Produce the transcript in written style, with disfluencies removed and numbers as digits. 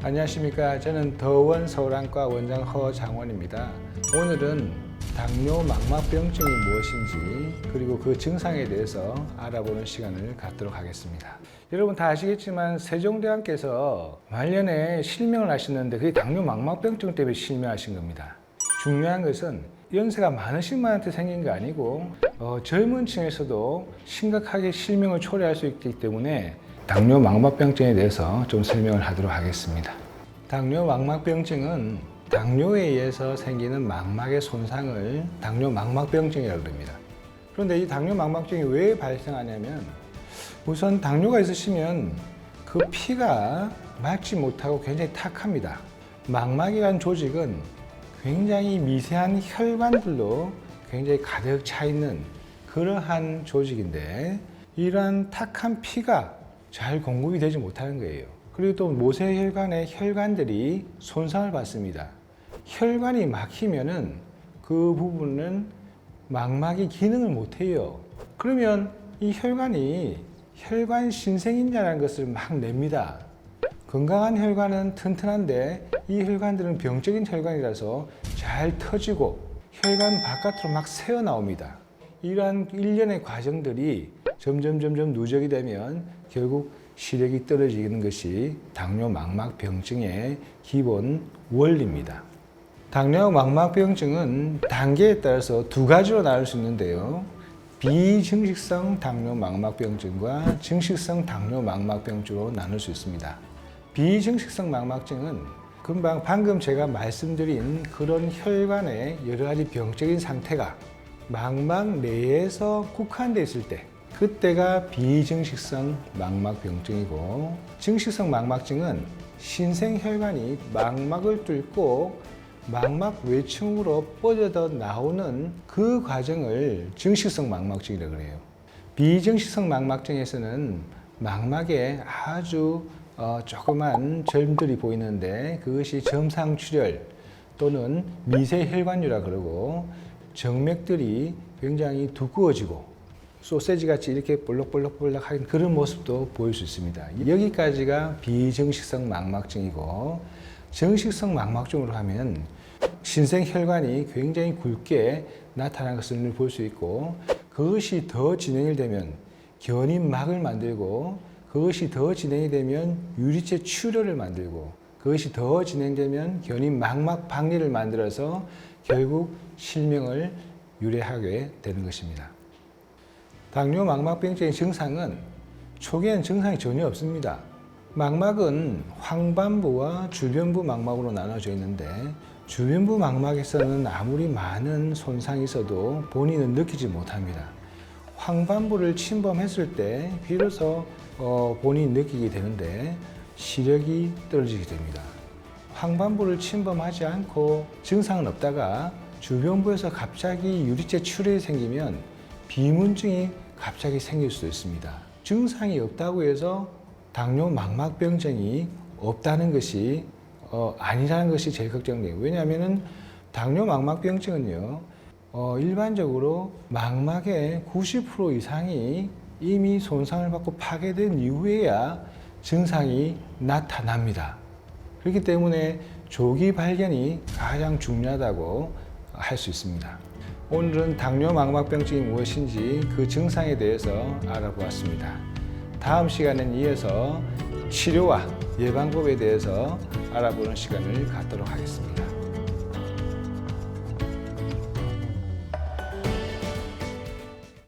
안녕하십니까. 저는 더원 서울안과 원장 허장원입니다. 오늘은 당뇨 망막병증이 무엇인지 그리고 그 증상에 대해서 알아보는 시간을 갖도록 하겠습니다. 여러분 다 아시겠지만 세종대왕께서 말년에 실명을 하셨는데 그게 당뇨 망막병증 때문에 실명하신 겁니다. 중요한 것은 연세가 많으신 분한테 생긴 게 아니고 젊은 층에서도 심각하게 실명을 초래할 수 있기 때문에 당뇨 망막병증에 대해서 좀 설명을 하도록 하겠습니다. 당뇨 망막병증은 당뇨에 의해서 생기는 망막의 손상을 당뇨 망막병증이라고 합니다. 그런데 이 당뇨 망막증이 왜 발생하냐면 우선 당뇨가 있으시면 그 피가 맑지 못하고 굉장히 탁합니다. 망막이라는 조직은 굉장히 미세한 혈관들로 굉장히 가득 차 있는 그러한 조직인데 이러한 탁한 피가 잘 공급이 되지 못하는 거예요. 그리고 또 모세혈관의 혈관들이 손상을 받습니다. 혈관이 막히면은 그 부분은 망막이 기능을 못해요. 그러면 이 혈관이 혈관 신생인자라는 것을 막 냅니다. 건강한 혈관은 튼튼한데 이 혈관들은 병적인 혈관이라서 잘 터지고 혈관 바깥으로 막 새어나옵니다. 이러한 일련의 과정들이 점점 누적이 되면 결국 시력이 떨어지는 것이 당뇨 망막병증의 기본 원리입니다. 당뇨 망막병증은 단계에 따라서 두 가지로 나눌 수 있는데요. 비증식성 당뇨 망막병증과 증식성 당뇨 망막병증으로 나눌 수 있습니다. 비증식성 망막증은 방금 제가 말씀드린 그런 혈관의 여러 가지 병적인 상태가 망막 내에서 국한되어 있을 때 그때가 비증식성 망막병증이고, 증식성 망막증은 신생혈관이 망막을 뚫고 망막 외층으로 뻗어 나오는 그 과정을 증식성 망막증이라고 해요. 비증식성 망막증에서는 망막에 아주 조그만 점들이 보이는데 그것이 점상출혈 또는 미세혈관류라 그러고, 정맥들이 굉장히 두꺼워지고 소세지 같이 이렇게 볼록볼록 하는 그런 모습도 보일 수 있습니다. 여기까지가 비증식성 망막증이고, 정식성 망막증으로 하면 신생혈관이 굉장히 굵게 나타나는 것을 볼 수 있고, 그것이 더 진행이 되면 견인막을 만들고, 그것이 더 진행이 되면 유리체 출혈을 만들고, 그것이 더 진행되면 견인망막 박리를 만들어서 결국 실명을 유래하게 되는 것입니다. 당뇨 망막병증의 증상은 초기에는 증상이 전혀 없습니다. 망막은 황반부와 주변부 망막으로 나눠져 있는데, 주변부 망막에서는 아무리 많은 손상이 있어도 본인은 느끼지 못합니다. 황반부를 침범했을 때 비로소 본인이 느끼게 되는데 시력이 떨어지게 됩니다. 황반부를 침범하지 않고 증상은 없다가 주변부에서 갑자기 유리체 출혈이 생기면 비문증이 갑자기 생길 수도 있습니다. 증상이 없다고 해서 당뇨 망막병증이 없다는 것이 아니라는 것이 제일 걱정돼요. 왜냐하면 당뇨 망막병증은요, 일반적으로 망막의 90% 이상이 이미 손상을 받고 파괴된 이후에야 증상이 나타납니다. 그렇기 때문에 조기 발견이 가장 중요하다고 할 수 있습니다. 오늘은 당뇨 망막병증이 무엇인지 그 증상에 대해서 알아보았습니다. 다음 시간엔 이어서 치료와 예방법에 대해서 알아보는 시간을 갖도록 하겠습니다.